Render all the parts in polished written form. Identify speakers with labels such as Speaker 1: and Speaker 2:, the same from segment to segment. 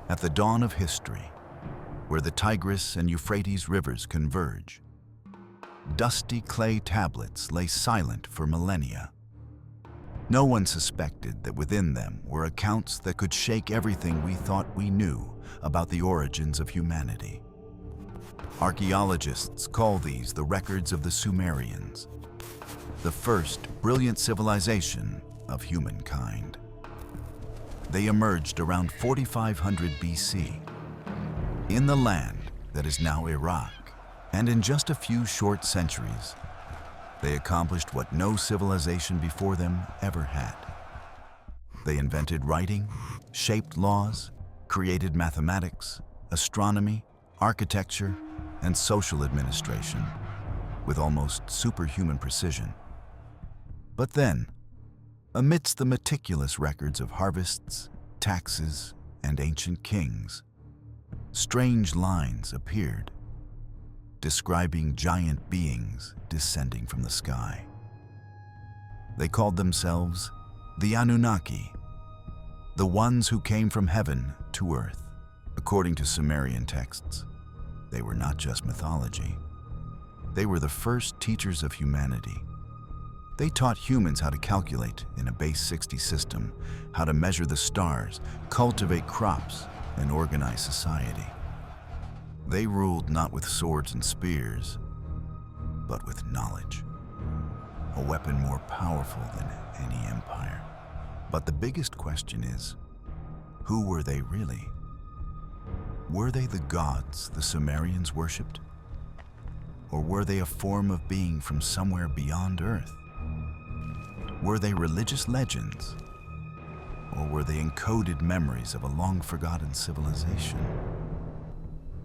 Speaker 1: At the dawn of history, where the Tigris and Euphrates rivers converge, dusty clay tablets lay silent for millennia. No one suspected that within them were accounts that could shake everything we thought we knew about the origins of humanity. Archaeologists call these the records of the Sumerians, the first brilliant civilization of humankind. They emerged around 4500 BC in the land that is now Iraq, and in just a few short centuries, they accomplished what no civilization before them ever had. They invented writing, shaped laws, created mathematics, astronomy, architecture, and social administration with almost superhuman precision. But then, amidst the meticulous records of harvests, taxes, and ancient kings, strange lines appeared, describing giant beings descending from the sky. They called themselves the Anunnaki, the ones who came from heaven to earth. According to Sumerian texts, they were not just mythology. They were the first teachers of humanity. They taught humans how to calculate in a base 60 system, how to measure the stars, cultivate crops, and organize society. They ruled not with swords and spears, but with knowledge, a weapon more powerful than any empire. But the biggest question is, who were they really? Were they the gods the Sumerians worshipped? Or were they a form of being from somewhere beyond Earth? Were they religious legends? Or were they encoded memories of a long-forgotten civilization?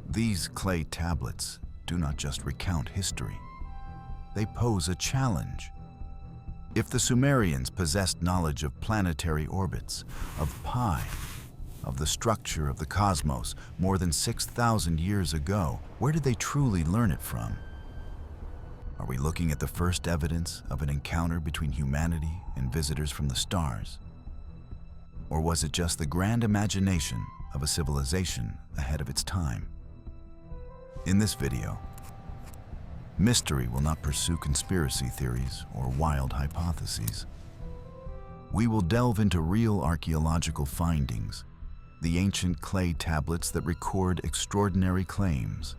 Speaker 1: These clay tablets do not just recount history. They pose a challenge. If the Sumerians possessed knowledge of planetary orbits, of pi, of the structure of the cosmos more than 6,000 years ago, where did they truly learn it from? Are we looking at the first evidence of an encounter between humanity and visitors from the stars? Or was it just the grand imagination of a civilization ahead of its time? In this video, mystery will not pursue conspiracy theories or wild hypotheses. We will delve into real archaeological findings, the ancient clay tablets that record extraordinary claims,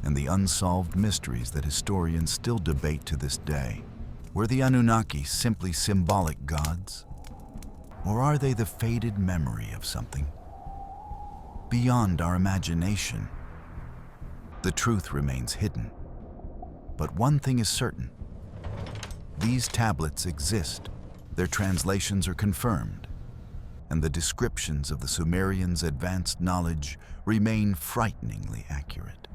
Speaker 1: and the unsolved mysteries that historians still debate to this day. Were the Anunnaki simply symbolic gods? Or are they the faded memory of something beyond our imagination? The truth remains hidden. But one thing is certain. These tablets exist, their translations are confirmed, and the descriptions of the Sumerians' advanced knowledge remain frighteningly accurate.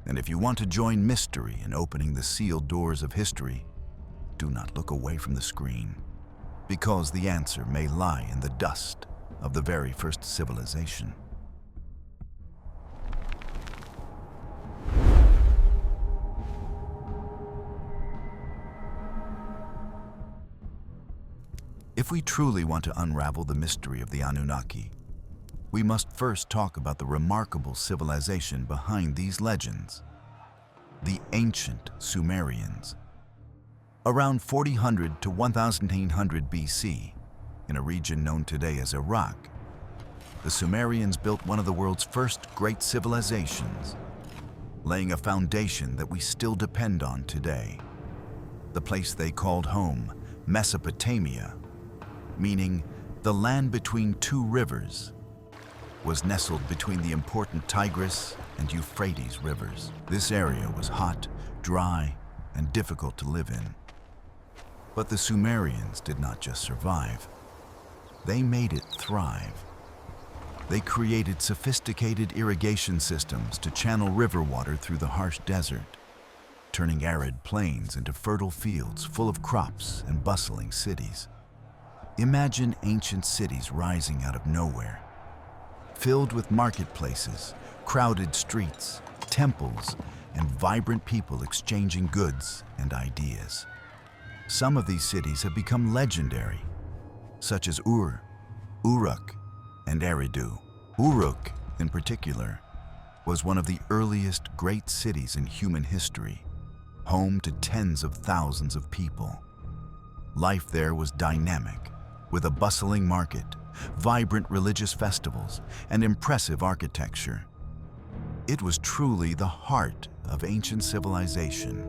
Speaker 1: And if you want to join mystery in opening the sealed doors of history, do not look away from the screen, because the answer may lie in the dust of the very first civilization. If we truly want to unravel the mystery of the Anunnaki, we must first talk about the remarkable civilization behind these legends, the ancient Sumerians. Around 4000 to 1800 BC, in a region known today as Iraq, the Sumerians built one of the world's first great civilizations, laying a foundation that we still depend on today. The place they called home, Mesopotamia, meaning the land between two rivers, was nestled between the important Tigris and Euphrates rivers. This area was hot, dry, and difficult to live in. But the Sumerians did not just survive. They made it thrive. They created sophisticated irrigation systems to channel river water through the harsh desert, turning arid plains into fertile fields full of crops and bustling cities. Imagine ancient cities rising out of nowhere, filled with marketplaces, crowded streets, temples, and vibrant people exchanging goods and ideas. Some of these cities have become legendary, such as Ur, Uruk, and Eridu. Uruk, in particular, was one of the earliest great cities in human history, home to tens of thousands of people. Life there was dynamic, with a bustling market, vibrant religious festivals, and impressive architecture. It was truly the heart of ancient civilization.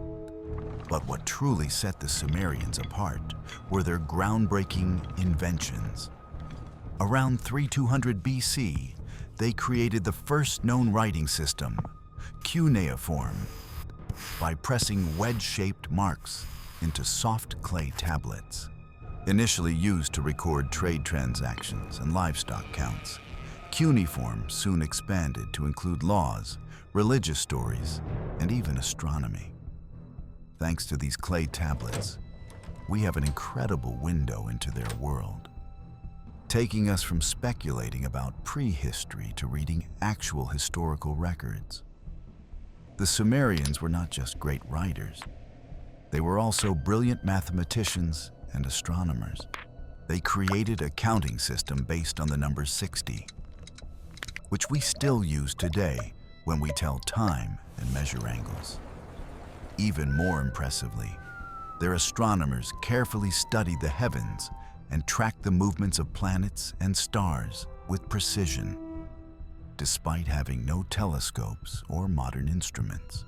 Speaker 1: But what truly set the Sumerians apart were their groundbreaking inventions. Around 3200 BC, they created the first known writing system, cuneiform, by pressing wedge-shaped marks into soft clay tablets. Initially used to record trade transactions and livestock counts, cuneiform soon expanded to include laws, religious stories, and even astronomy. Thanks to these clay tablets, we have an incredible window into their world, taking us from speculating about prehistory to reading actual historical records. The Sumerians were not just great writers. They were also brilliant mathematicians and astronomers. They created a counting system based on the number 60, which we still use today when we tell time and measure angles. Even more impressively, their astronomers carefully studied the heavens and tracked the movements of planets and stars with precision, despite having no telescopes or modern instruments.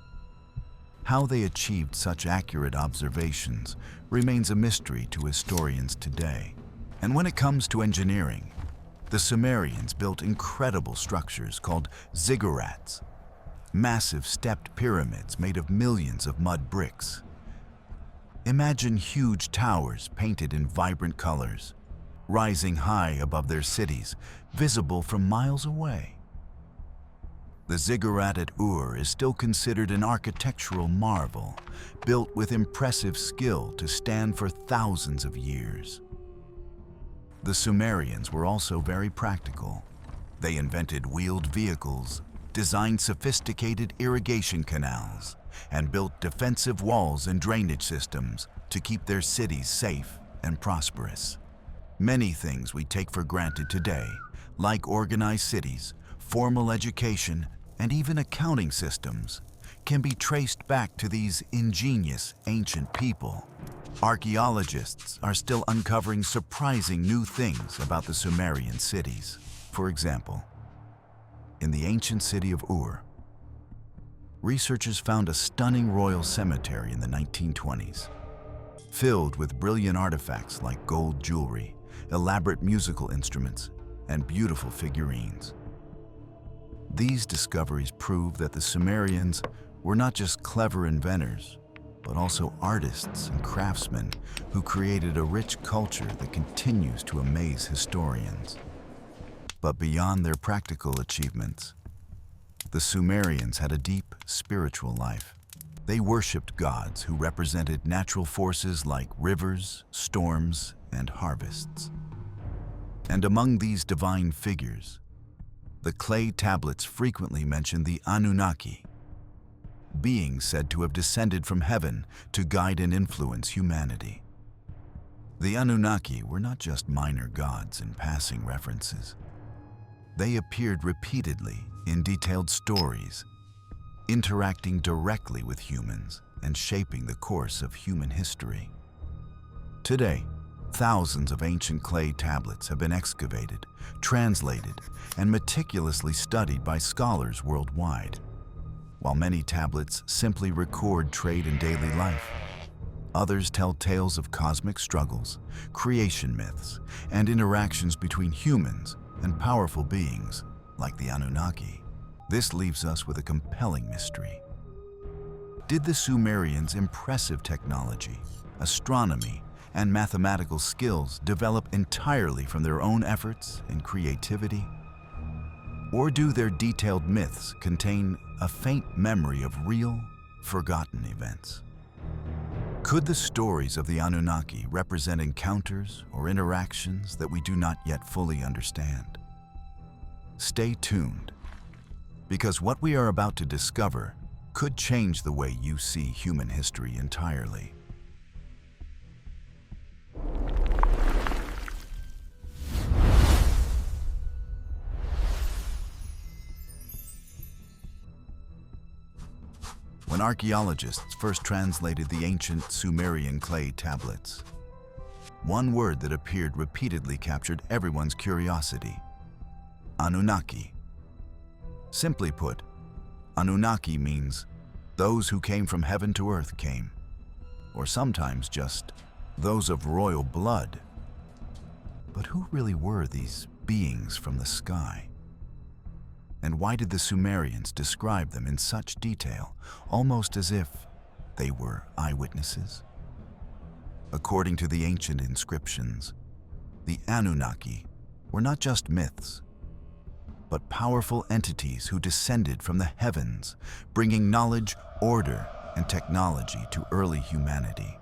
Speaker 1: How they achieved such accurate observations remains a mystery to historians today. And when it comes to engineering, the Sumerians built incredible structures called ziggurats, massive stepped pyramids made of millions of mud bricks. Imagine huge towers painted in vibrant colors, rising high above their cities, visible from miles away. The ziggurat at Ur is still considered an architectural marvel, built with impressive skill to stand for thousands of years. The Sumerians were also very practical. They invented wheeled vehicles, designed sophisticated irrigation canals, and built defensive walls and drainage systems to keep their cities safe and prosperous. Many things we take for granted today, like organized cities, formal education, and even accounting systems, can be traced back to these ingenious ancient people. Archaeologists are still uncovering surprising new things about the Sumerian cities. For example, in the ancient city of Ur, researchers found a stunning royal cemetery in the 1920s, filled with brilliant artifacts like gold jewelry, elaborate musical instruments, and beautiful figurines. These discoveries prove that the Sumerians were not just clever inventors, but also artists and craftsmen who created a rich culture that continues to amaze historians. But beyond their practical achievements, the Sumerians had a deep spiritual life. They worshipped gods who represented natural forces like rivers, storms, and harvests. And among these divine figures, the clay tablets frequently mention the Anunnaki, beings said to have descended from heaven to guide and influence humanity. The Anunnaki were not just minor gods in passing references. They appeared repeatedly in detailed stories, interacting directly with humans and shaping the course of human history. Today, thousands of ancient clay tablets have been excavated, translated, and meticulously studied by scholars worldwide. While many tablets simply record trade and daily life, others tell tales of cosmic struggles, creation myths, and interactions between humans and powerful beings like the Anunnaki. This leaves us with a compelling mystery. Did the Sumerians' impressive technology, astronomy, and mathematical skills develop entirely from their own efforts and creativity? Or do their detailed myths contain a faint memory of real, forgotten events? Could the stories of the Anunnaki represent encounters or interactions that we do not yet fully understand? Stay tuned, because what we are about to discover could change the way you see human history entirely. archaeologists first translated the ancient Sumerian clay tablets, one word that appeared repeatedly captured everyone's curiosity: Anunnaki. Simply put, Anunnaki means those who came from heaven to earth came, or sometimes just those of royal blood. But who really were these beings from the sky? And why did the Sumerians describe them in such detail, almost as if they were eyewitnesses? According to the ancient inscriptions, the Anunnaki were not just myths, but powerful entities who descended from the heavens, bringing knowledge, order, and technology to early humanity.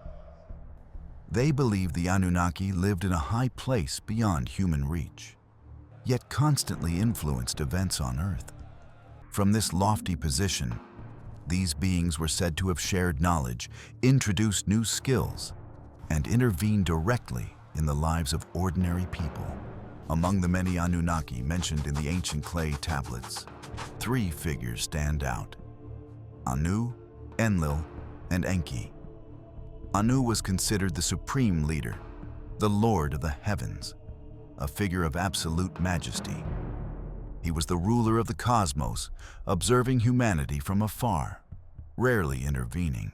Speaker 1: They believed the Anunnaki lived in a high place beyond human reach, yet constantly influenced events on Earth. From this lofty position, these beings were said to have shared knowledge, introduced new skills, and intervened directly in the lives of ordinary people. Among the many Anunnaki mentioned in the ancient clay tablets, 3 figures stand out: Anu, Enlil, and Enki. Anu was considered the supreme leader, the lord of the heavens, a figure of absolute majesty. He was the ruler of the cosmos, observing humanity from afar, rarely intervening.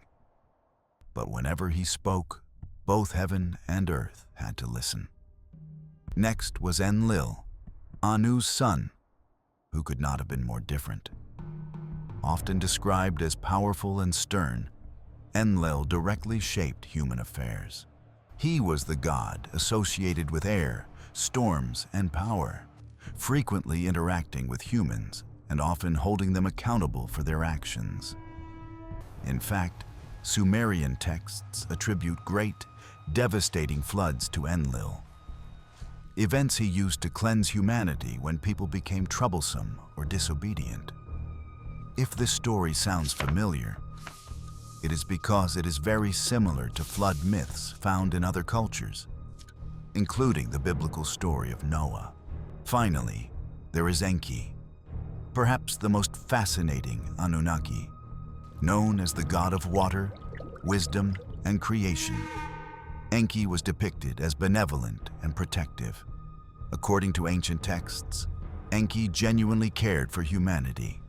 Speaker 1: But whenever he spoke, both heaven and earth had to listen. Next was Enlil, Anu's son, who could not have been more different. Often described as powerful and stern, Enlil directly shaped human affairs. He was the god associated with air, storms, and power, frequently interacting with humans and often holding them accountable for their actions. In fact, Sumerian texts attribute great, devastating floods to Enlil, events he used to cleanse humanity when people became troublesome or disobedient. If this story sounds familiar, it is because it is very similar to flood myths found in other cultures, including the biblical story of Noah. Finally, there is Enki, perhaps the most fascinating Anunnaki, known as the god of water, wisdom, and creation. Enki was depicted as benevolent and protective. According to ancient texts, Enki genuinely cared for humanity,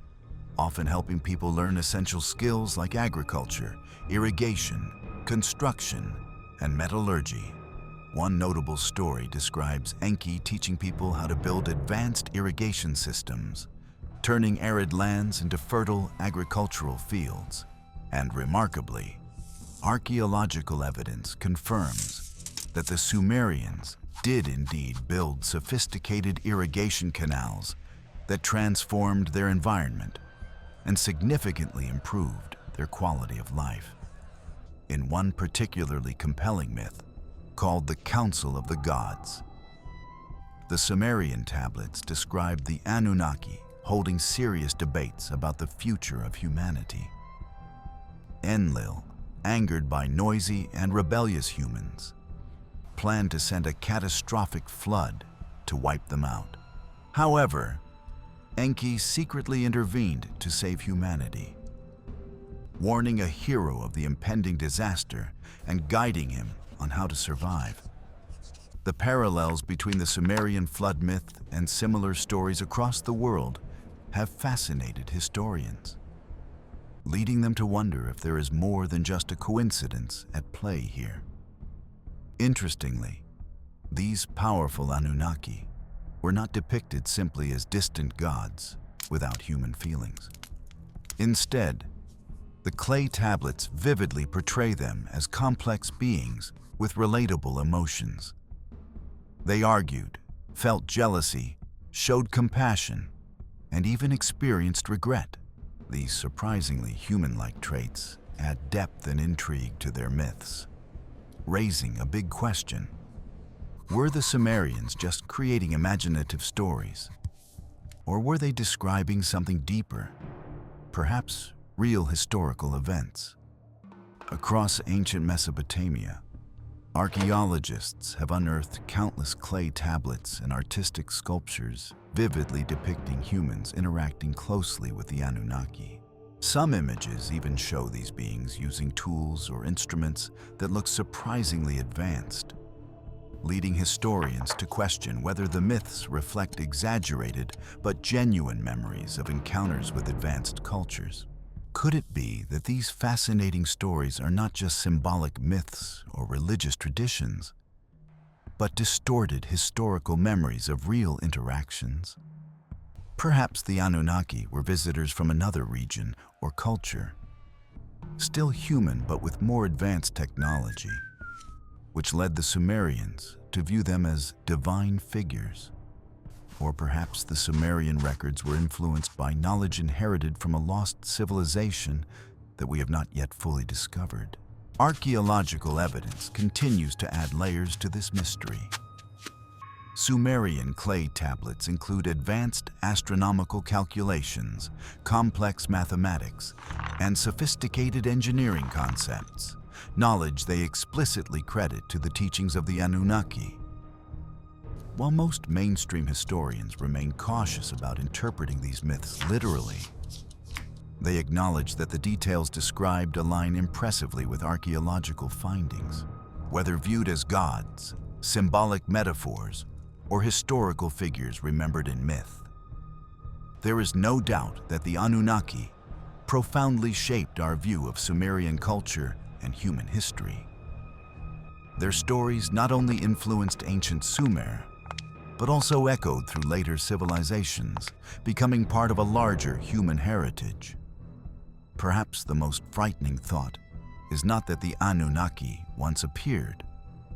Speaker 1: often helping people learn essential skills like agriculture, irrigation, construction, and metallurgy. One notable story describes Enki teaching people how to build advanced irrigation systems, turning arid lands into fertile agricultural fields. And remarkably, archaeological evidence confirms that the Sumerians did indeed build sophisticated irrigation canals that transformed their environment and significantly improved their quality of life. In one particularly compelling myth, called the Council of the Gods, the Sumerian tablets described the Anunnaki holding serious debates about the future of humanity. Enlil, angered by noisy and rebellious humans, planned to send a catastrophic flood to wipe them out. However, Enki secretly intervened to save humanity, warning a hero of the impending disaster and guiding him on how to survive. The parallels between the Sumerian flood myth and similar stories across the world have fascinated historians, leading them to wonder if there is more than just a coincidence at play here. Interestingly, these powerful Anunnaki were not depicted simply as distant gods without human feelings. Instead, the clay tablets vividly portray them as complex beings with relatable emotions. They argued, felt jealousy, showed compassion, and even experienced regret. These surprisingly human-like traits add depth and intrigue to their myths, raising a big question. Were the Sumerians just creating imaginative stories? Or were they describing something deeper, perhaps real historical events? Across ancient Mesopotamia, archaeologists have unearthed countless clay tablets and artistic sculptures vividly depicting humans interacting closely with the Anunnaki. Some images even show these beings using tools or instruments that look surprisingly advanced, leading historians to question whether the myths reflect exaggerated but genuine memories of encounters with advanced cultures. Could it be that these fascinating stories are not just symbolic myths or religious traditions, but distorted historical memories of real interactions? Perhaps the Anunnaki were visitors from another region or culture, still human but with more advanced technology, which led the Sumerians to view them as divine figures. Or perhaps the Sumerian records were influenced by knowledge inherited from a lost civilization that we have not yet fully discovered. Archaeological evidence continues to add layers to this mystery. Sumerian clay tablets include advanced astronomical calculations, complex mathematics, and sophisticated engineering concepts, knowledge they explicitly credit to the teachings of the Anunnaki. While most mainstream historians remain cautious about interpreting these myths literally, they acknowledge that the details described align impressively with archaeological findings, whether viewed as gods, symbolic metaphors, or historical figures remembered in myth. There is no doubt that the Anunnaki profoundly shaped our view of Sumerian culture and human history. Their stories not only influenced ancient Sumer, but also echoed through later civilizations, becoming part of a larger human heritage. Perhaps the most frightening thought is not that the Anunnaki once appeared,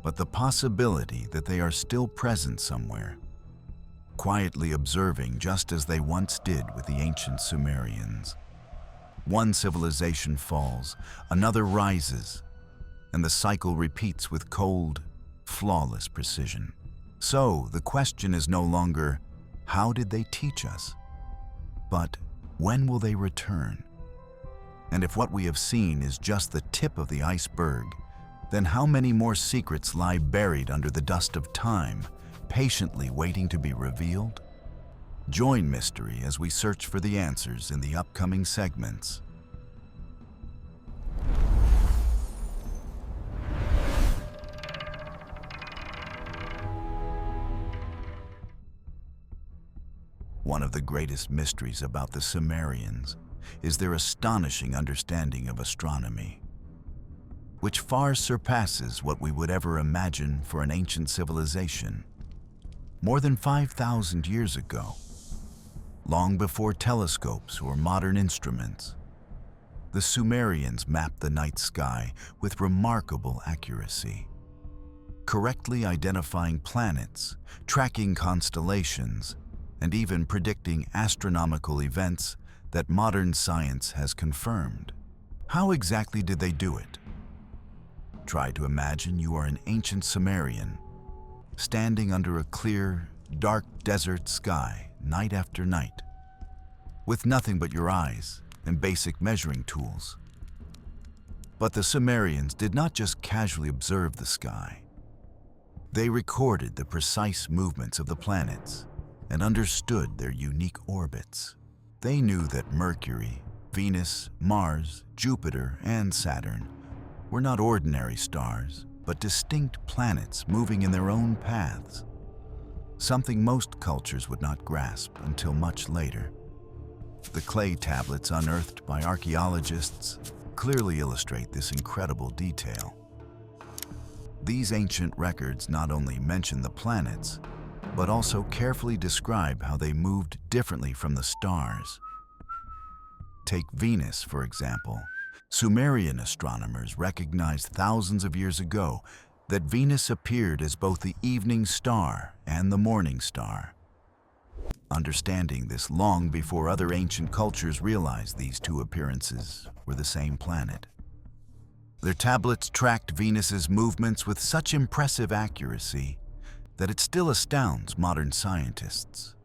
Speaker 1: but the possibility that they are still present somewhere, quietly observing just as they once did with the ancient Sumerians. One civilization falls, another rises, and the cycle repeats with cold, flawless precision. So the question is no longer, how did they teach us? But when will they return? And if what we have seen is just the tip of the iceberg, then how many more secrets lie buried under the dust of time, patiently waiting to be revealed? Join mystery as we search for the answers in the upcoming segments. One of the greatest mysteries about the Sumerians is their astonishing understanding of astronomy, which far surpasses what we would ever imagine for an ancient civilization. More than 5,000 years ago, long before telescopes or modern instruments, the Sumerians mapped the night sky with remarkable accuracy, correctly identifying planets, tracking constellations, and even predicting astronomical events that modern science has confirmed. How exactly did they do it? Try to imagine you are an ancient Sumerian, standing under a clear, dark desert sky night after night, with nothing but your eyes and basic measuring tools. But the Sumerians did not just casually observe the sky. They recorded the precise movements of the planets and understood their unique orbits. They knew that Mercury, Venus, Mars, Jupiter, and Saturn were not ordinary stars, but distinct planets moving in their own paths, something most cultures would not grasp until much later. The clay tablets unearthed by archaeologists clearly illustrate this incredible detail. These ancient records not only mention the planets, but also carefully describe how they moved differently from the stars. Take Venus, for example. Sumerian astronomers recognized thousands of years ago that Venus appeared as both the evening star and the morning star. Understanding this long before other ancient cultures realized these two appearances were the same planet. Their tablets tracked Venus's movements with such impressive accuracy that it still astounds modern scientists.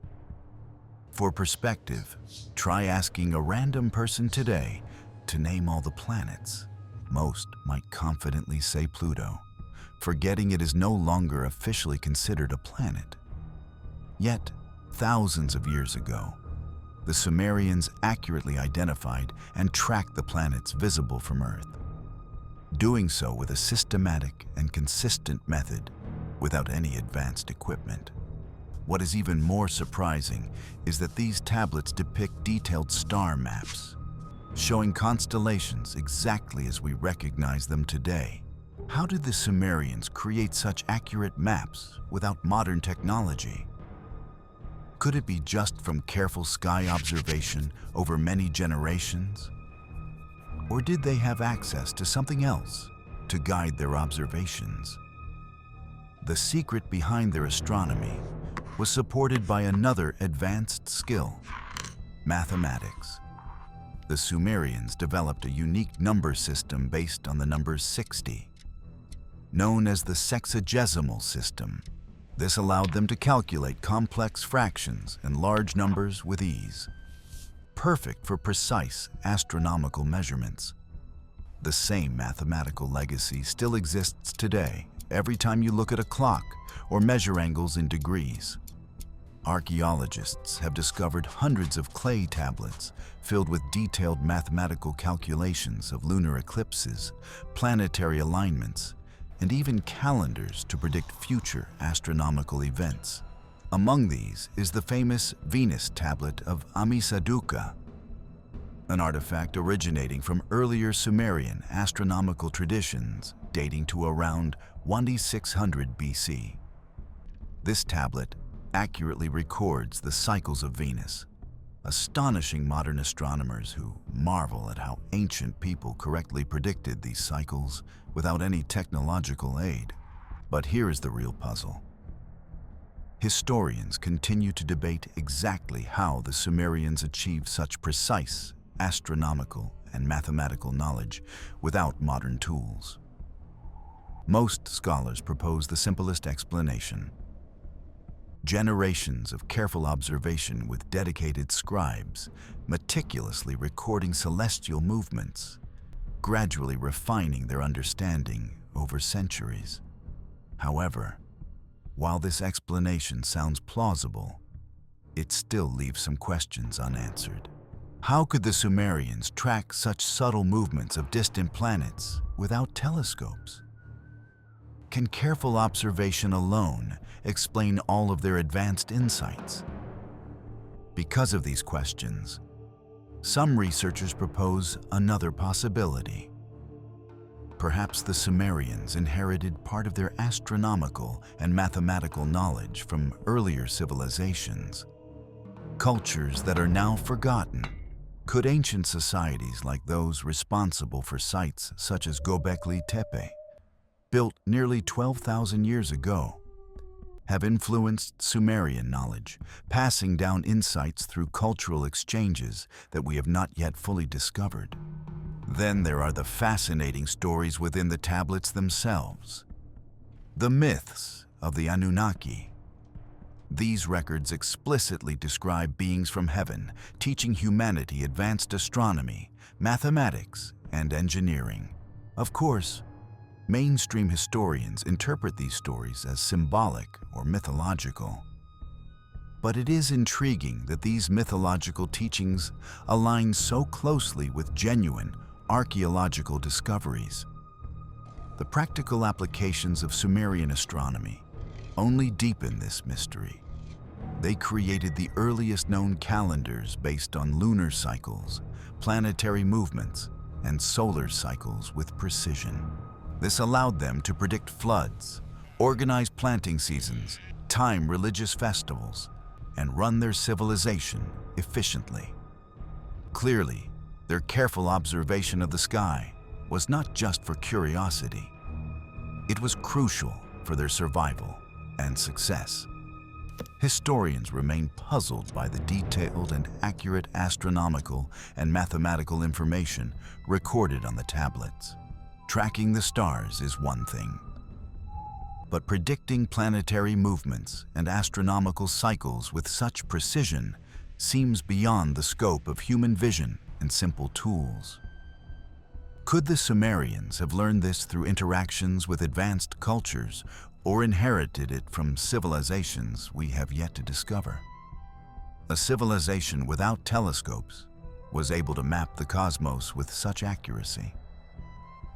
Speaker 1: For perspective, try asking a random person today to name all the planets. Most might confidently say Pluto, forgetting it is no longer officially considered a planet. Yet, thousands of years ago, the Sumerians accurately identified and tracked the planets visible from Earth, doing so with a systematic and consistent method without any advanced equipment. What is even more surprising is that these tablets depict detailed star maps, showing constellations exactly as we recognize them today. How did the Sumerians create such accurate maps without modern technology? Could it be just from careful sky observation over many generations? Or did they have access to something else to guide their observations? The secret behind their astronomy was supported by another advanced skill: mathematics. The Sumerians developed a unique number system based on the number 60, known as the sexagesimal system. This allowed them to calculate complex fractions and large numbers with ease, perfect for precise astronomical measurements. The same mathematical legacy still exists today every time you look at a clock or measure angles in degrees. Archaeologists have discovered hundreds of clay tablets filled with detailed mathematical calculations of lunar eclipses, planetary alignments, and even calendars to predict future astronomical events. Among these is the famous Venus tablet of Ammisaduqa, an artifact originating from earlier Sumerian astronomical traditions dating to around 1600 BC. This tablet accurately records the cycles of Venus, astonishing modern astronomers who marvel at how ancient people correctly predicted these cycles without any technological aid. But here is the real puzzle. Historians continue to debate exactly how the Sumerians achieved such precise astronomical and mathematical knowledge without modern tools. Most scholars propose the simplest explanation: generations of careful observation with dedicated scribes, meticulously recording celestial movements, gradually refining their understanding over centuries. However, while this explanation sounds plausible, it still leaves some questions unanswered. How could the Sumerians track such subtle movements of distant planets without telescopes? Can careful observation alone explain all of their advanced insights? Because of these questions, some researchers propose another possibility. Perhaps the Sumerians inherited part of their astronomical and mathematical knowledge from earlier civilizations, cultures that are now forgotten. Could ancient societies like those responsible for sites such as Göbekli Tepe, built nearly 12,000 years ago, have influenced Sumerian knowledge, passing down insights through cultural exchanges that we have not yet fully discovered? Then there are the fascinating stories within the tablets themselves. The myths of the Anunnaki. These records explicitly describe beings from heaven, teaching humanity advanced astronomy, mathematics, and engineering. Of course, mainstream historians interpret these stories as symbolic or mythological. But it is intriguing that these mythological teachings align so closely with genuine archaeological discoveries. The practical applications of Sumerian astronomy only deepen this mystery. They created the earliest known calendars based on lunar cycles, planetary movements, and solar cycles with precision. This allowed them to predict floods, organize planting seasons, time religious festivals, and run their civilization efficiently. Clearly, their careful observation of the sky was not just for curiosity. It was crucial for their survival and success. Historians remain puzzled by the detailed and accurate astronomical and mathematical information recorded on the tablets. Tracking the stars is one thing, but predicting planetary movements and astronomical cycles with such precision seems beyond the scope of human vision and simple tools. Could the Sumerians have learned this through interactions with advanced cultures or inherited it from civilizations we have yet to discover? A civilization without telescopes was able to map the cosmos with such accuracy.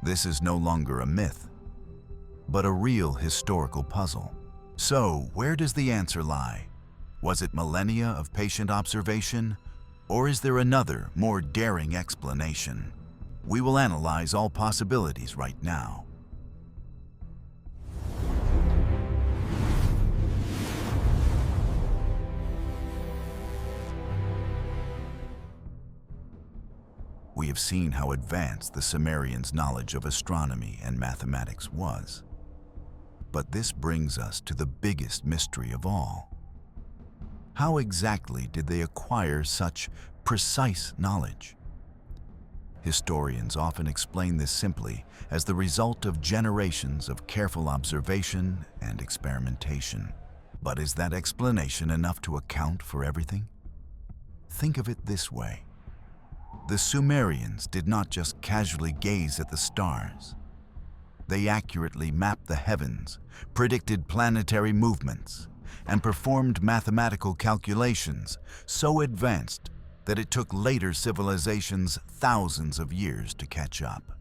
Speaker 1: This is no longer a myth, but a real historical puzzle. So, where does the answer lie? Was it millennia of patient observation, or is there another, more daring explanation? We will analyze all possibilities right now. We have seen how advanced the Sumerians' knowledge of astronomy and mathematics was. But this brings us to the biggest mystery of all. How exactly did they acquire such precise knowledge? Historians often explain this simply as the result of generations of careful observation and experimentation. But is that explanation enough to account for everything? Think of it this way. The Sumerians did not just casually gaze at the stars. They accurately mapped the heavens, predicted planetary movements, and performed mathematical calculations so advanced that it took later civilizations thousands of years to catch up.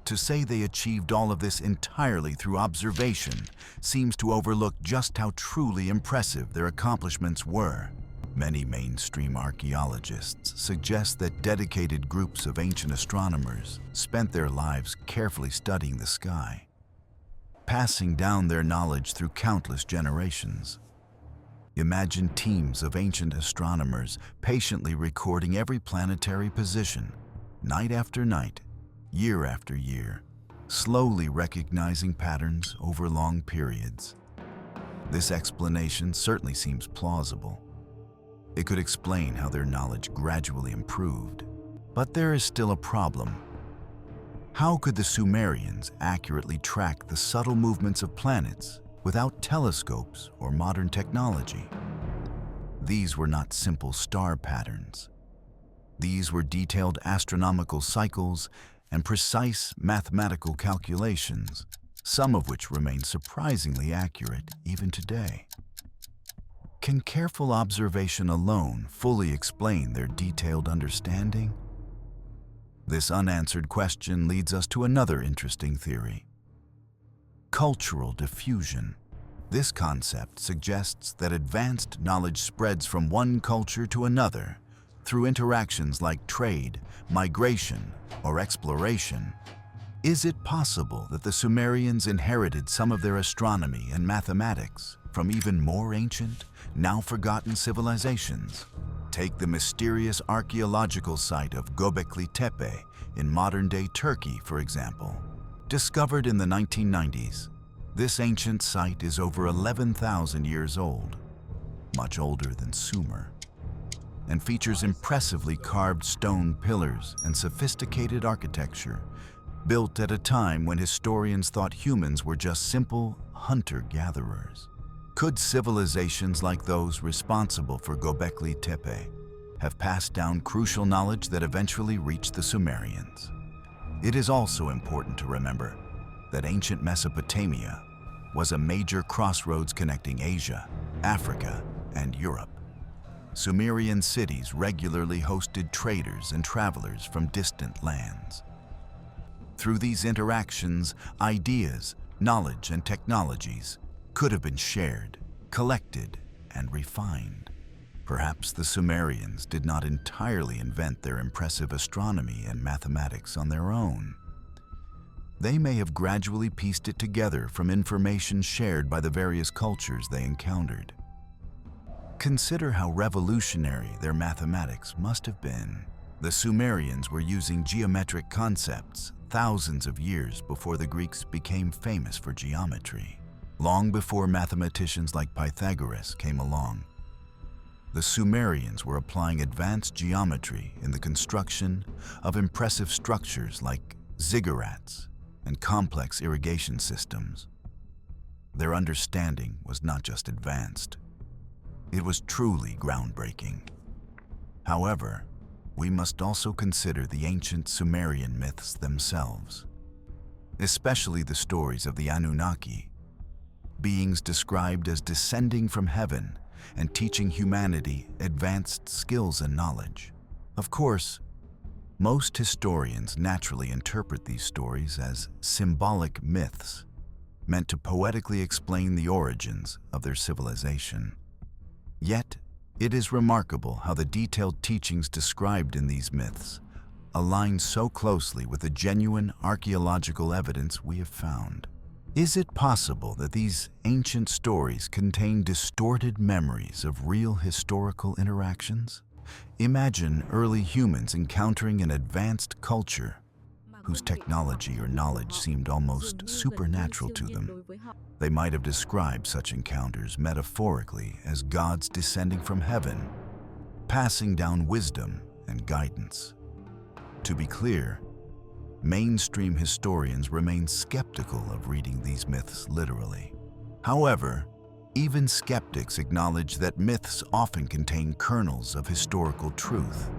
Speaker 1: To say they achieved all of this entirely through observation seems to overlook just how truly impressive their accomplishments were. Many mainstream archaeologists suggest that dedicated groups of ancient astronomers spent their lives carefully studying the sky, passing down their knowledge through countless generations. Imagine teams of ancient astronomers patiently recording every planetary position, night after night, year after year, slowly recognizing patterns over long periods. This explanation certainly seems plausible. It could explain how their knowledge gradually improved. But there is still a problem. How could the Sumerians accurately track the subtle movements of planets without telescopes or modern technology? These were not simple star patterns. These were detailed astronomical cycles and precise mathematical calculations, some of which remain surprisingly accurate even today. Can careful observation alone fully explain their detailed understanding? This unanswered question leads us to another interesting theory: cultural diffusion. This concept suggests that advanced knowledge spreads from one culture to another through interactions like trade, migration, or exploration. Is it possible that the Sumerians inherited some of their astronomy and mathematics from even more ancient, now forgotten civilizations? Take the mysterious archaeological site of Göbekli Tepe in modern-day Turkey, for example. Discovered in the 1990s, this ancient site is over 11,000 years old, much older than Sumer, and features impressively carved stone pillars and sophisticated architecture built at a time when historians thought humans were just simple hunter-gatherers. Could civilizations like those responsible for Göbekli Tepe have passed down crucial knowledge that eventually reached the Sumerians? It is also important to remember that ancient Mesopotamia was a major crossroads connecting Asia, Africa, and Europe. Sumerian cities regularly hosted traders and travelers from distant lands. Through these interactions, ideas, knowledge, and technologies could have been shared, collected, and refined. Perhaps the Sumerians did not entirely invent their impressive astronomy and mathematics on their own. They may have gradually pieced it together from information shared by the various cultures they encountered. Consider how revolutionary their mathematics must have been. The Sumerians were using geometric concepts thousands of years before the Greeks became famous for geometry. Long before mathematicians like Pythagoras came along, the Sumerians were applying advanced geometry in the construction of impressive structures like ziggurats and complex irrigation systems. Their understanding was not just advanced, it was truly groundbreaking. However, we must also consider the ancient Sumerian myths themselves, especially the stories of the Anunnaki, beings described as descending from heaven and teaching humanity advanced skills and knowledge. Of course, most historians naturally interpret these stories as symbolic myths, meant to poetically explain the origins of their civilization. Yet, it is remarkable how the detailed teachings described in these myths align so closely with the genuine archaeological evidence we have found. Is it possible that these ancient stories contain distorted memories of real historical interactions? Imagine early humans encountering an advanced culture whose technology or knowledge seemed almost supernatural to them. They might have described such encounters metaphorically as gods descending from heaven, passing down wisdom and guidance. To be clear, mainstream historians remain skeptical of reading these myths literally. However, even skeptics acknowledge that myths often contain kernels of historical truth.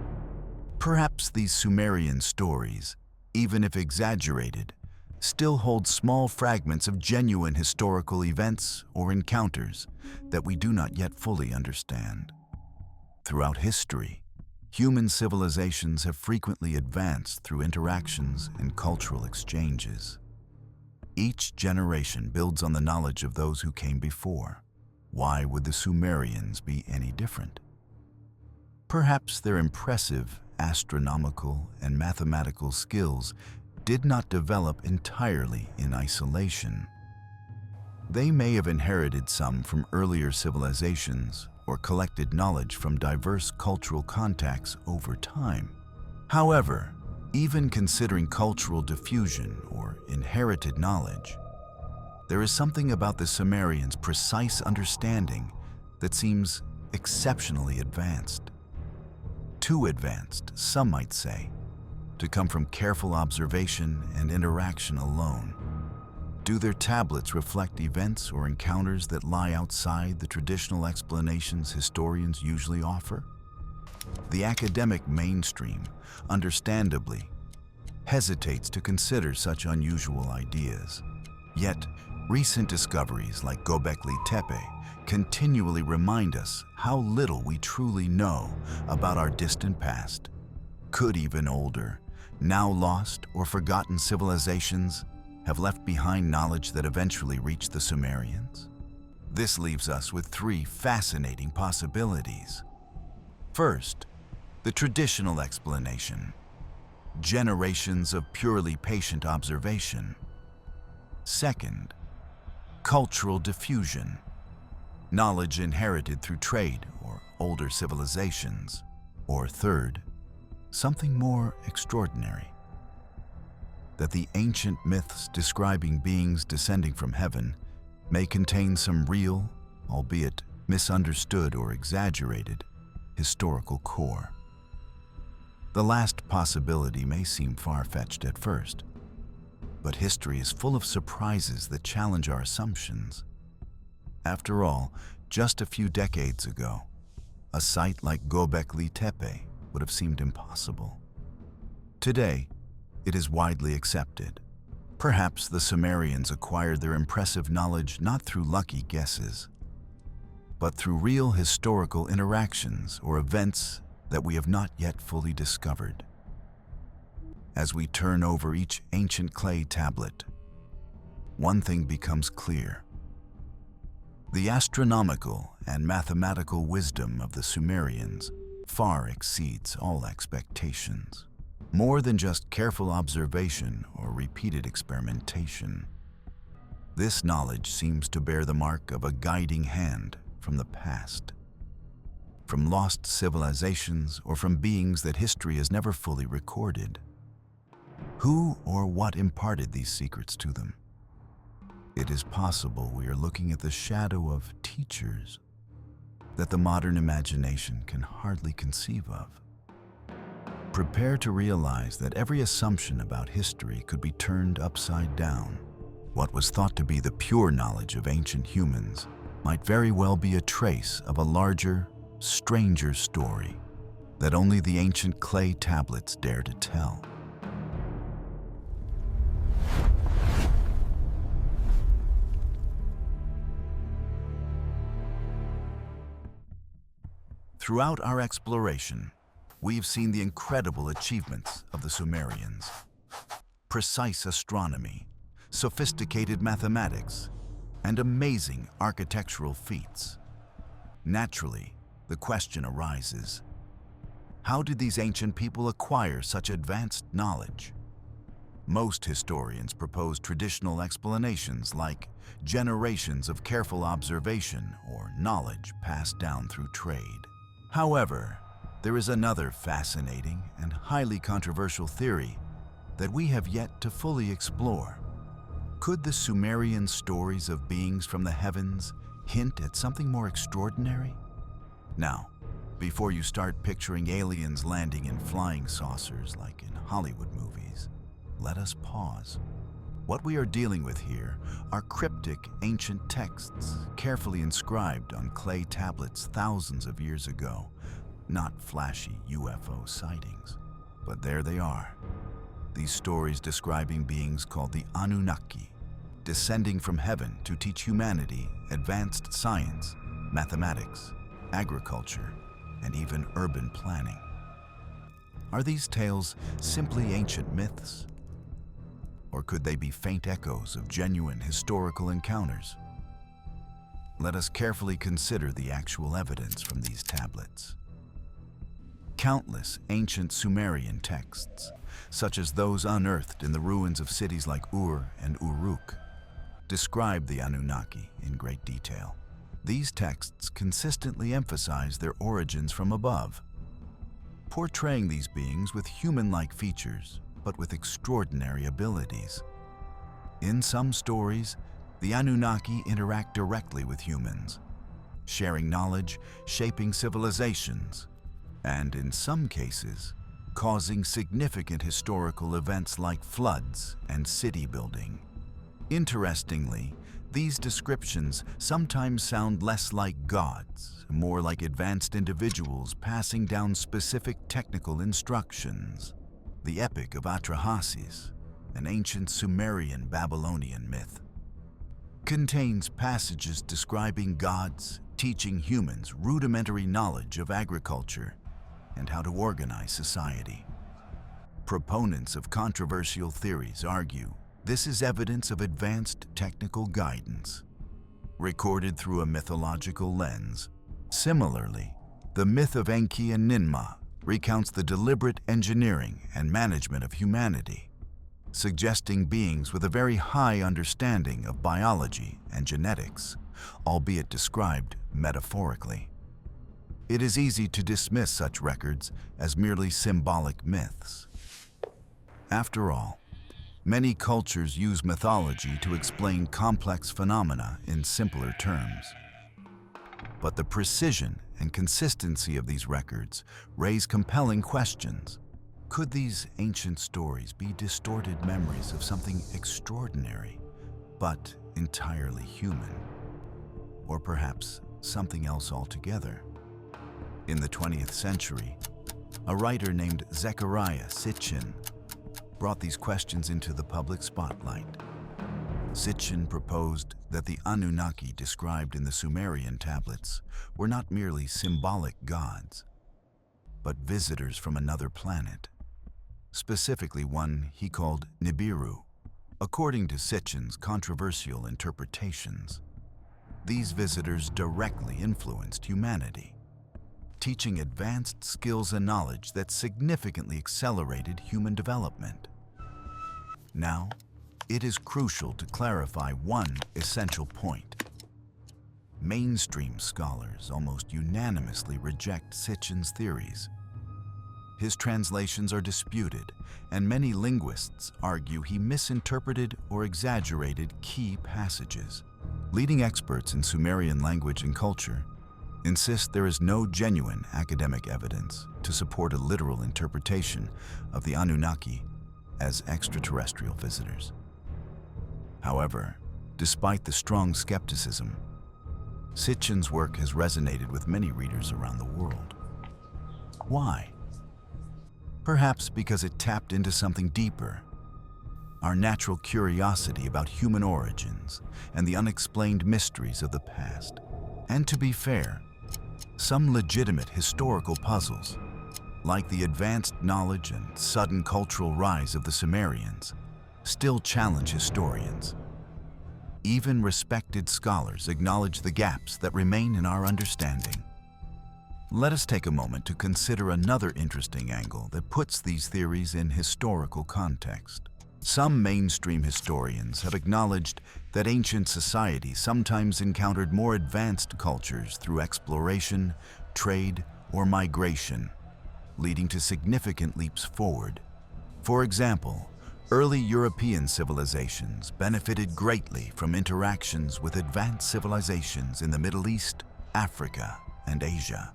Speaker 1: Perhaps these Sumerian stories, even if exaggerated, still hold small fragments of genuine historical events or encounters that we do not yet fully understand. Throughout history, human civilizations have frequently advanced through interactions and cultural exchanges. Each generation builds on the knowledge of those who came before. Why would the Sumerians be any different? Perhaps their impressive astronomical and mathematical skills did not develop entirely in isolation. They may have inherited some from earlier civilizations or collected knowledge from diverse cultural contacts over time. However, even considering cultural diffusion or inherited knowledge, there is something about the Sumerians' precise understanding that seems exceptionally advanced. Too advanced, some might say, to come from careful observation and interaction alone. Do their tablets reflect events or encounters that lie outside the traditional explanations historians usually offer? The academic mainstream, understandably, hesitates to consider such unusual ideas. Yet, recent discoveries like Göbekli Tepe continually remind us how little we truly know about our distant past. Could even older, now lost or forgotten civilizations have left behind knowledge that eventually reached the Sumerians? This leaves us with three fascinating possibilities. First, the traditional explanation: generations of purely patient observation. Second, cultural diffusion: knowledge inherited through trade or older civilizations. Or third, something more extraordinary: that the ancient myths describing beings descending from heaven may contain some real, albeit misunderstood or exaggerated, historical core. The last possibility may seem far-fetched at first, but history is full of surprises that challenge our assumptions. After all, just a few decades ago, a site like Göbekli Tepe would have seemed impossible. Today, it is widely accepted. Perhaps the Sumerians acquired their impressive knowledge not through lucky guesses, but through real historical interactions or events that we have not yet fully discovered. As we turn over each ancient clay tablet, one thing becomes clear: the astronomical and mathematical wisdom of the Sumerians far exceeds all expectations. More than just careful observation or repeated experimentation, this knowledge seems to bear the mark of a guiding hand from the past, from lost civilizations or from beings that history has never fully recorded. Who or what imparted these secrets to them? It is possible we are looking at the shadow of teachers that the modern imagination can hardly conceive of. Prepare to realize that every assumption about history could be turned upside down. What was thought to be the pure knowledge of ancient humans might very well be a trace of a larger, stranger story that only the ancient clay tablets dare to tell. Throughout our exploration, we've seen the incredible achievements of the Sumerians. Precise astronomy, sophisticated mathematics, and amazing architectural feats. Naturally, the question arises, how did these ancient people acquire such advanced knowledge? Most historians propose traditional explanations like generations of careful observation or knowledge passed down through trade. However, there is another fascinating and highly controversial theory that we have yet to fully explore. Could the Sumerian stories of beings from the heavens hint at something more extraordinary? Now, before you start picturing aliens landing in flying saucers like in Hollywood movies, let us pause. What we are dealing with here are cryptic ancient texts carefully inscribed on clay tablets thousands of years ago, not flashy UFO sightings. But there they are, these stories describing beings called the Anunnaki, descending from heaven to teach humanity advanced science, mathematics, agriculture, and even urban planning. Are these tales simply ancient myths? Or could they be faint echoes of genuine historical encounters? Let us carefully consider the actual evidence from these tablets. Countless ancient Sumerian texts, such as those unearthed in the ruins of cities like Ur and Uruk, describe the Anunnaki in great detail. These texts consistently emphasize their origins from above, portraying these beings with human-like features, but with extraordinary abilities. In some stories, the Anunnaki interact directly with humans, sharing knowledge, shaping civilizations, and in some cases, causing significant historical events like floods and city building. Interestingly, these descriptions sometimes sound less like gods, more like advanced individuals passing down specific technical instructions. The Epic of Atrahasis, an ancient Sumerian Babylonian myth, contains passages describing gods teaching humans rudimentary knowledge of agriculture and how to organize society. Proponents of controversial theories argue this is evidence of advanced technical guidance, recorded through a mythological lens. Similarly, the myth of Enki and Ninmah recounts the deliberate engineering and management of humanity, suggesting beings with a very high understanding of biology and genetics, albeit described metaphorically. It is easy to dismiss such records as merely symbolic myths. After all, many cultures use mythology to explain complex phenomena in simpler terms. But the precision and consistency of these records raise compelling questions. Could these ancient stories be distorted memories of something extraordinary, but entirely human? Or perhaps something else altogether? In the 20th century, a writer named Zecharia Sitchin brought these questions into the public spotlight. Sitchin proposed that the Anunnaki described in the Sumerian tablets were not merely symbolic gods, but visitors from another planet, specifically one he called Nibiru. According to Sitchin's controversial interpretations, these visitors directly influenced humanity, teaching advanced skills and knowledge that significantly accelerated human development. Now, it is crucial to clarify one essential point. Mainstream scholars almost unanimously reject Sitchin's theories. His translations are disputed, and many linguists argue he misinterpreted or exaggerated key passages. Leading experts in Sumerian language and culture insist there is no genuine academic evidence to support a literal interpretation of the Anunnaki as extraterrestrial visitors. However, despite the strong skepticism, Sitchin's work has resonated with many readers around the world. Why? Perhaps because it tapped into something deeper, our natural curiosity about human origins and the unexplained mysteries of the past. And to be fair, Some legitimate historical puzzles, like the advanced knowledge and sudden cultural rise of the Sumerians, still challenge historians. Even respected scholars acknowledge the gaps that remain in our understanding. Let us take a moment to consider another interesting angle that puts these theories in historical context. Some mainstream historians have acknowledged that ancient societies sometimes encountered more advanced cultures through exploration, trade, or migration, leading to significant leaps forward. For example, early European civilizations benefited greatly from interactions with advanced civilizations in the Middle East, Africa, and Asia.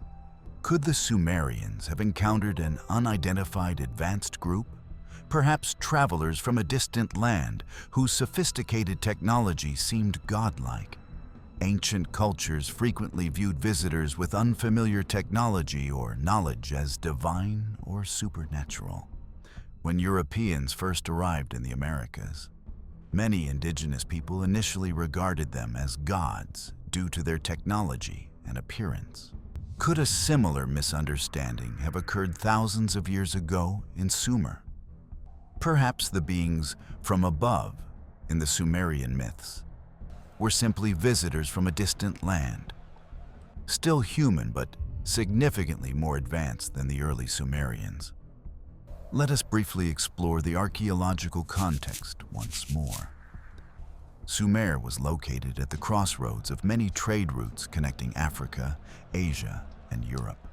Speaker 1: Could the Sumerians have encountered an unidentified advanced group? Perhaps travelers from a distant land whose sophisticated technology seemed godlike. Ancient cultures frequently viewed visitors with unfamiliar technology or knowledge as divine or supernatural. When Europeans first arrived in the Americas, many indigenous people initially regarded them as gods due to their technology and appearance. Could a similar misunderstanding have occurred thousands of years ago in Sumer? Perhaps the beings from above in the Sumerian myths were simply visitors from a distant land, still human but significantly more advanced than the early Sumerians. Let us briefly explore the archaeological context once more. Sumer was located at the crossroads of many trade routes connecting Africa, Asia, and Europe.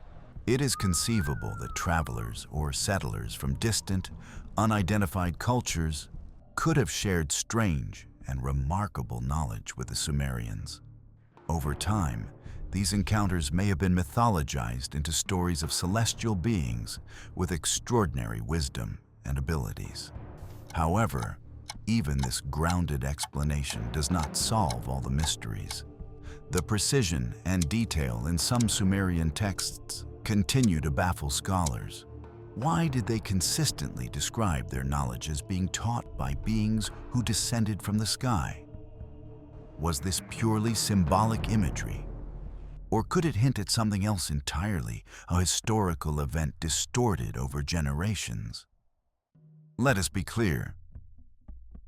Speaker 1: It is conceivable that travelers or settlers from distant, unidentified cultures could have shared strange and remarkable knowledge with the Sumerians. Over time, these encounters may have been mythologized into stories of celestial beings with extraordinary wisdom and abilities. However, even this grounded explanation does not solve all the mysteries. The precision and detail in some Sumerian texts continue to baffle scholars. Why did they consistently describe their knowledge as being taught by beings who descended from the sky? Was this purely symbolic imagery? Or could it hint at something else entirely, a historical event distorted over generations? Let us be clear.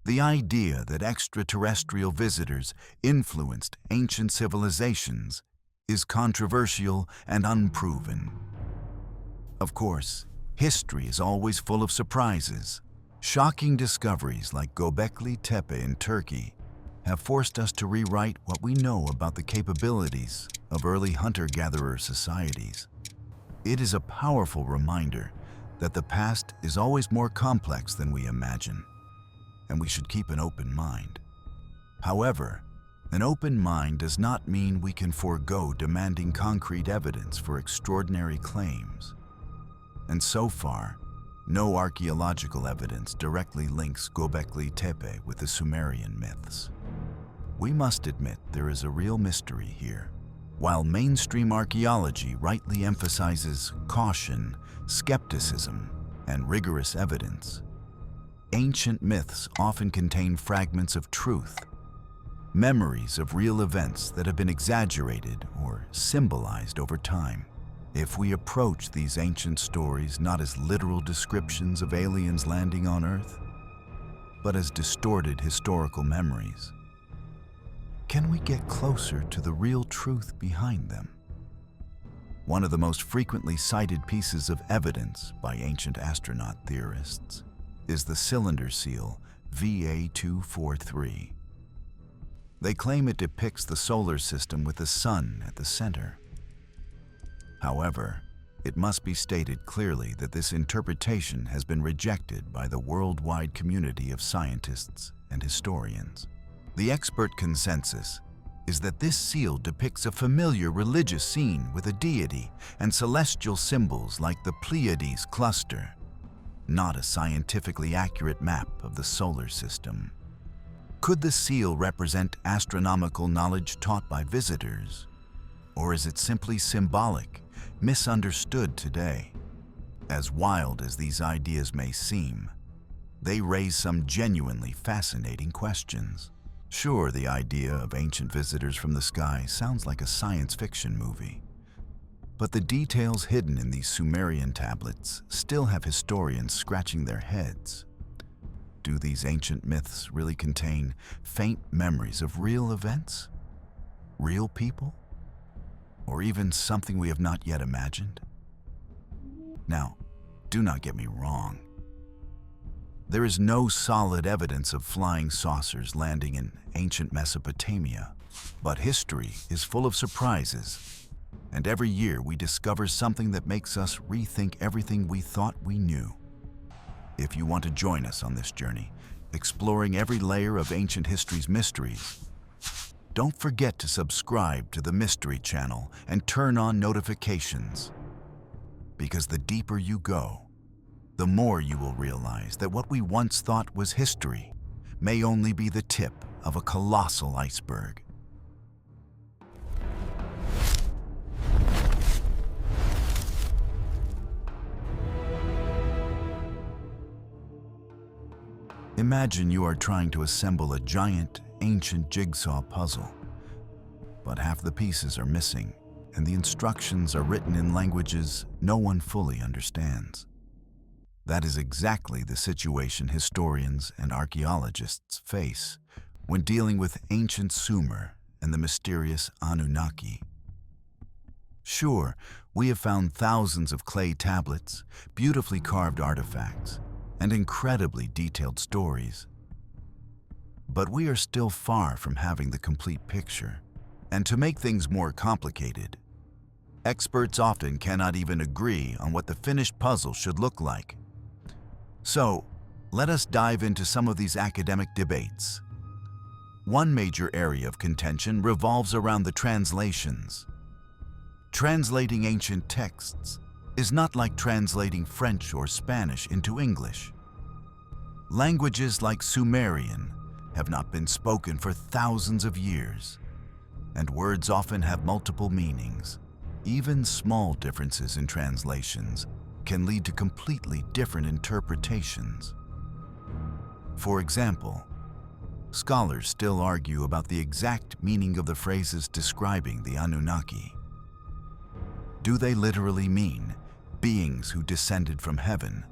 Speaker 1: The idea that extraterrestrial visitors influenced ancient civilizations is controversial and unproven. Of course, history is always full of surprises. Shocking discoveries like Göbekli Tepe in Turkey have forced us to rewrite what we know about the capabilities of early hunter-gatherer societies. It is a powerful reminder that the past is always more complex than we imagine, and we should keep an open mind. However, an open mind does not mean we can forego demanding concrete evidence for extraordinary claims. And so far, no archaeological evidence directly links Göbekli Tepe with the Sumerian myths. We must admit there is a real mystery here. While mainstream archaeology rightly emphasizes caution, skepticism, and rigorous evidence, ancient myths often contain fragments of truth, memories of real events that have been exaggerated or symbolized over time. If we approach these ancient stories not as literal descriptions of aliens landing on Earth, but as distorted historical memories, can we get closer to the real truth behind them? One of the most frequently cited pieces of evidence by ancient astronaut theorists is the cylinder seal VA243. They claim it depicts the solar system with the sun at the center. However, it must be stated clearly that this interpretation has been rejected by the worldwide community of scientists and historians. The expert consensus is that this seal depicts a familiar religious scene with a deity and celestial symbols like the Pleiades cluster, not a scientifically accurate map of the solar system. Could the seal represent astronomical knowledge taught by visitors? Or is it simply symbolic, misunderstood today? As wild as these ideas may seem, they raise some genuinely fascinating questions. Sure, the idea of ancient visitors from the sky sounds like a science fiction movie. But the details hidden in these Sumerian tablets still have historians scratching their heads. Do these ancient myths really contain faint memories of real events? Real people? Or even something we have not yet imagined? Now, do not get me wrong. There is no solid evidence of flying saucers landing in ancient Mesopotamia, but history is full of surprises, and every year we discover something that makes us rethink everything we thought we knew. If you want to join us on this journey, exploring every layer of ancient history's mysteries, don't forget to subscribe to the Mystery Channel and turn on notifications. Because the deeper you go, the more you will realize that what we once thought was history may only be the tip of a colossal iceberg. Imagine you are trying to assemble a giant, ancient jigsaw puzzle, but half the pieces are missing, and the instructions are written in languages no one fully understands. That is exactly the situation historians and archaeologists face when dealing with ancient Sumer and the mysterious Anunnaki. Sure, we have found thousands of clay tablets, beautifully carved artifacts, and incredibly detailed stories. But we are still far from having the complete picture. And to make things more complicated, experts often cannot even agree on what the finished puzzle should look like. So, let us dive into some of these academic debates. One major area of contention revolves around the translations. Translating ancient texts is not like translating French or Spanish into English. Languages like Sumerian have not been spoken for thousands of years, and words often have multiple meanings. Even small differences in translations can lead to completely different interpretations. For example, scholars still argue about the exact meaning of the phrases describing the Anunnaki. Do they literally mean beings who descended from heaven?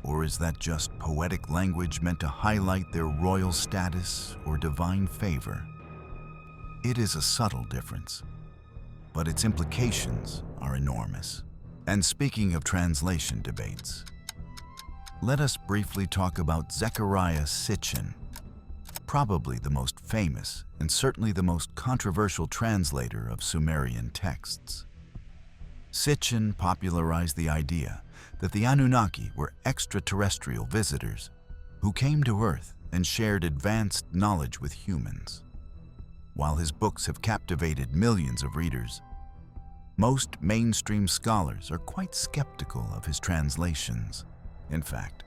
Speaker 1: Or is that just poetic language meant to highlight their royal status or divine favor? It is a subtle difference, but its implications are enormous. And speaking of translation debates, let us briefly talk about Zecharia Sitchin, probably the most famous and certainly the most controversial translator of Sumerian texts. Sitchin popularized the idea that the Anunnaki were extraterrestrial visitors who came to Earth and shared advanced knowledge with humans. While his books have captivated millions of readers, most mainstream scholars are quite skeptical of his translations. In fact,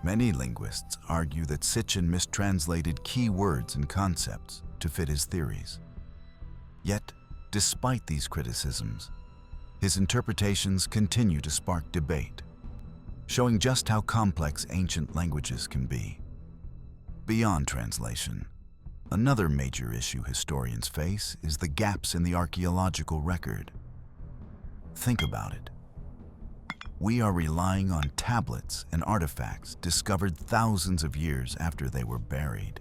Speaker 1: many linguists argue that Sitchin mistranslated key words and concepts to fit his theories. Yet, despite these criticisms, his interpretations continue to spark debate, showing just how complex ancient languages can be. Beyond translation, another major issue historians face is the gaps in the archaeological record. Think about it. We are relying on tablets and artifacts discovered thousands of years after they were buried.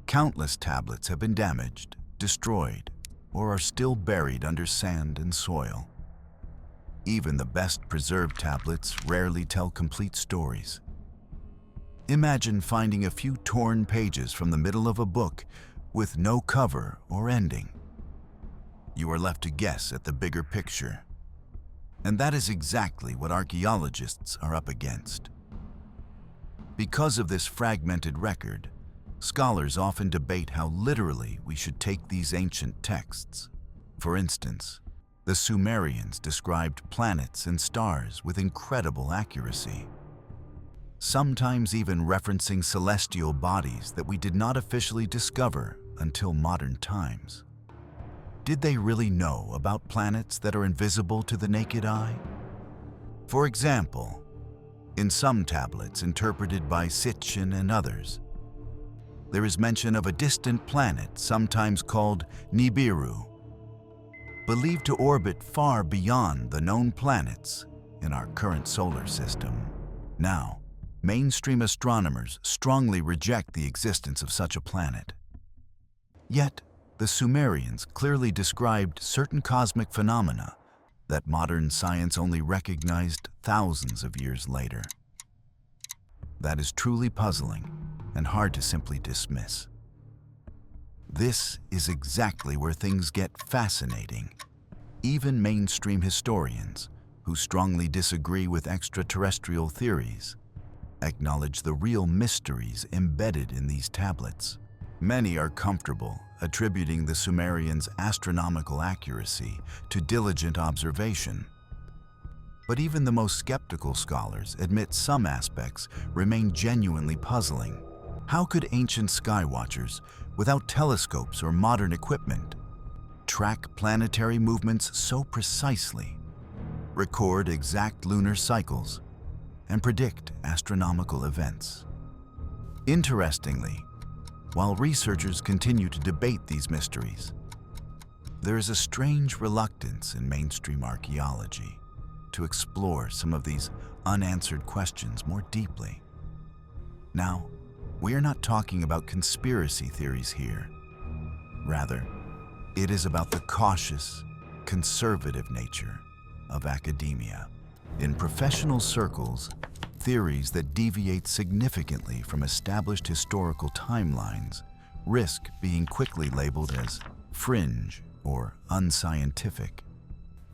Speaker 1: Countless tablets have been damaged, destroyed, or are still buried under sand and soil. Even the best preserved tablets rarely tell complete stories. Imagine finding a few torn pages from the middle of a book with no cover or ending. You are left to guess at the bigger picture. And that is exactly what archaeologists are up against. Because of this fragmented record, scholars often debate how literally we should take these ancient texts. For instance, the Sumerians described planets and stars with incredible accuracy, sometimes even referencing celestial bodies that we did not officially discover until modern times. Did they really know about planets that are invisible to the naked eye? For example, in some tablets interpreted by Sitchin and others, there is mention of a distant planet sometimes called Nibiru. believed to orbit far beyond the known planets in our current solar system. Now, mainstream astronomers strongly reject the existence of such a planet. Yet, the Sumerians clearly described certain cosmic phenomena that modern science only recognized thousands of years later. That is truly puzzling and hard to simply dismiss. This is exactly where things get fascinating. Even mainstream historians, who strongly disagree with extraterrestrial theories, acknowledge the real mysteries embedded in these tablets. Many are comfortable attributing the Sumerians' astronomical accuracy to diligent observation. But even the most skeptical scholars admit some aspects remain genuinely puzzling. How could ancient skywatchers, without telescopes or modern equipment, track planetary movements so precisely, record exact lunar cycles, and predict astronomical events? Interestingly, while researchers continue to debate these mysteries, there is a strange reluctance in mainstream archaeology to explore some of these unanswered questions more deeply. Now, we are not talking about conspiracy theories here. Rather, it is about the cautious, conservative nature of academia. In professional circles, theories that deviate significantly from established historical timelines risk being quickly labeled as fringe or unscientific.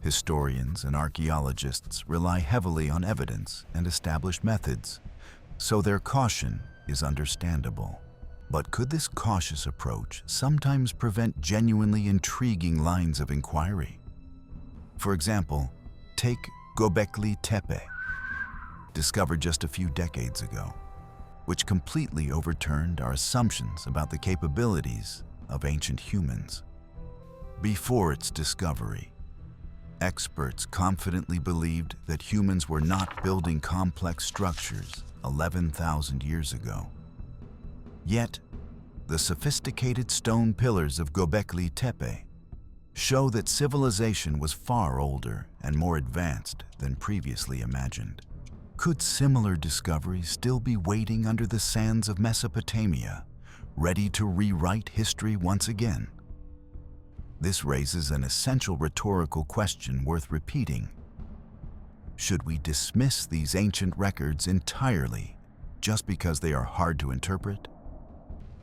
Speaker 1: Historians and archaeologists rely heavily on evidence and established methods, so their caution is understandable. But could this cautious approach sometimes prevent genuinely intriguing lines of inquiry? For example, take Göbekli Tepe, discovered just a few decades ago, which completely overturned our assumptions about the capabilities of ancient humans. Before its discovery, experts confidently believed that humans were not building complex structures 11,000 years ago. Yet, the sophisticated stone pillars of Göbekli Tepe show that civilization was far older and more advanced than previously imagined. Could similar discoveries still be waiting under the sands of Mesopotamia, ready to rewrite history once again? This raises an essential rhetorical question worth repeating. Should we dismiss these ancient records entirely just because they are hard to interpret?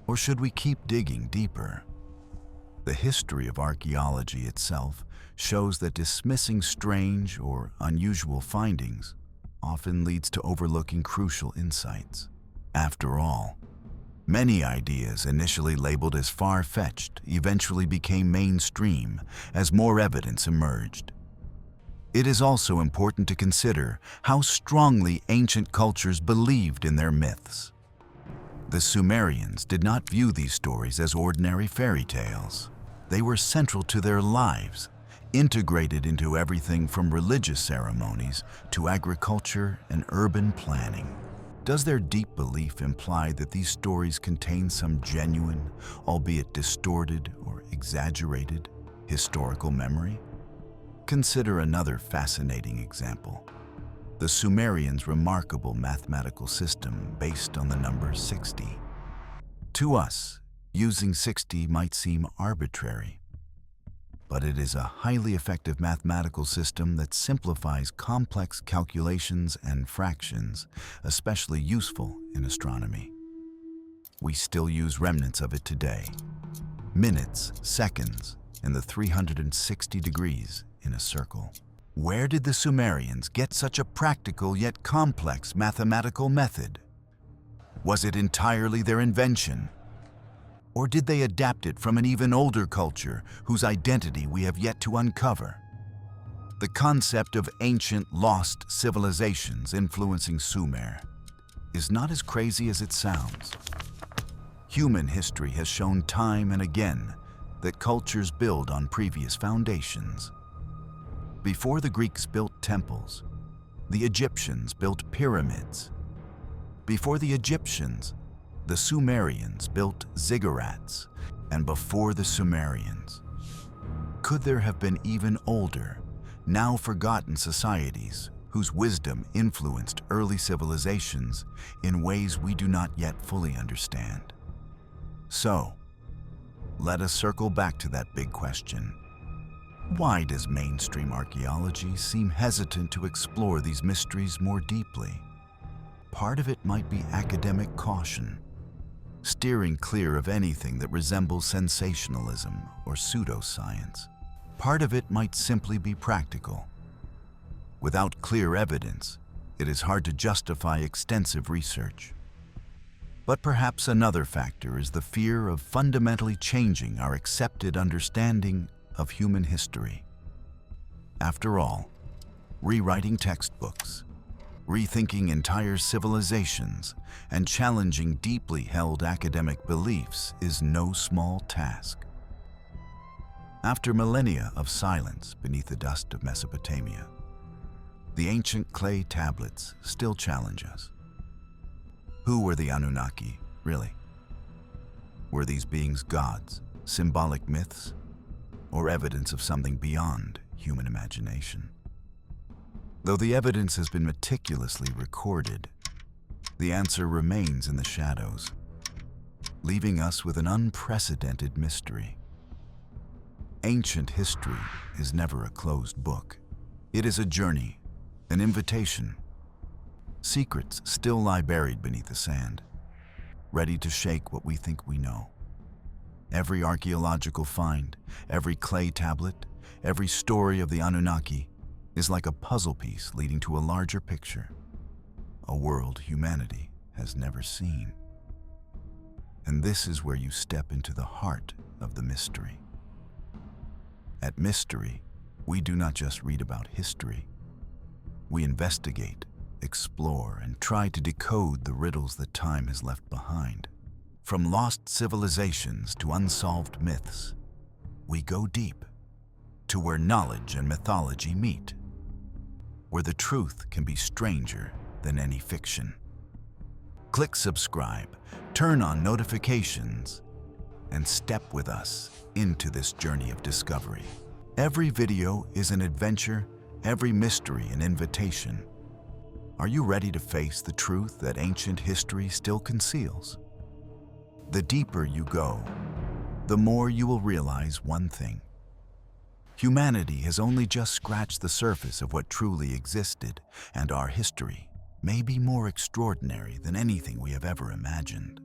Speaker 1: Or should we keep digging deeper? The history of archaeology itself shows that dismissing strange or unusual findings often leads to overlooking crucial insights. After all, many ideas initially labeled as far-fetched eventually became mainstream as more evidence emerged. It is also important to consider how strongly ancient cultures believed in their myths. The Sumerians did not view these stories as ordinary fairy tales. They were central to their lives, integrated into everything from religious ceremonies to agriculture and urban planning. Does their deep belief imply that these stories contain some genuine, albeit distorted or exaggerated, historical memory? Consider another fascinating example: the Sumerians' remarkable mathematical system based on the number 60. To us, using 60 might seem arbitrary, but it is a highly effective mathematical system that simplifies complex calculations and fractions, especially useful in astronomy. We still use remnants of it today: minutes, seconds, and the 360 degrees in a circle. Where did the Sumerians get such a practical yet complex mathematical method? Was it entirely their invention? Or did they adapt it from an even older culture whose identity we have yet to uncover? The concept of ancient lost civilizations influencing Sumer is not as crazy as it sounds. Human history has shown time and again that cultures build on previous foundations. Before the Greeks built temples, the Egyptians built pyramids. Before the Egyptians, the Sumerians built ziggurats, and before the Sumerians, could there have been even older, now forgotten societies whose wisdom influenced early civilizations in ways we do not yet fully understand? So, let us circle back to that big question. Why does mainstream archaeology seem hesitant to explore these mysteries more deeply? Part of it might be academic caution, steering clear of anything that resembles sensationalism or pseudoscience. Part of it might simply be practical. Without clear evidence, it is hard to justify extensive research. But perhaps another factor is the fear of fundamentally changing our accepted understanding of human history. After all, rewriting textbooks, rethinking entire civilizations, and challenging deeply held academic beliefs is no small task. After millennia of silence beneath the dust of Mesopotamia, the ancient clay tablets still challenge us. Who were the Anunnaki, really? Were these beings gods, symbolic myths, or evidence of something beyond human imagination? Though the evidence has been meticulously recorded, the answer remains in the shadows, leaving us with an unprecedented mystery. Ancient history is never a closed book. It is a journey, an invitation. Secrets still lie buried beneath the sand, ready to shake what we think we know. Every archaeological find, every clay tablet, every story of the Anunnaki is like a puzzle piece leading to a larger picture, a world humanity has never seen. And this is where you step into the heart of the mystery. At Mystery, we do not just read about history. We investigate, explore, and try to decode the riddles that time has left behind. From lost civilizations to unsolved myths, we go deep to where knowledge and mythology meet, where the truth can be stranger than any fiction. Click subscribe, turn on notifications, and step with us into this journey of discovery. Every video is an adventure, every mystery an invitation. Are you ready to face the truth that ancient history still conceals? The deeper you go, the more you will realize one thing. Humanity has only just scratched the surface of what truly existed, and our history may be more extraordinary than anything we have ever imagined.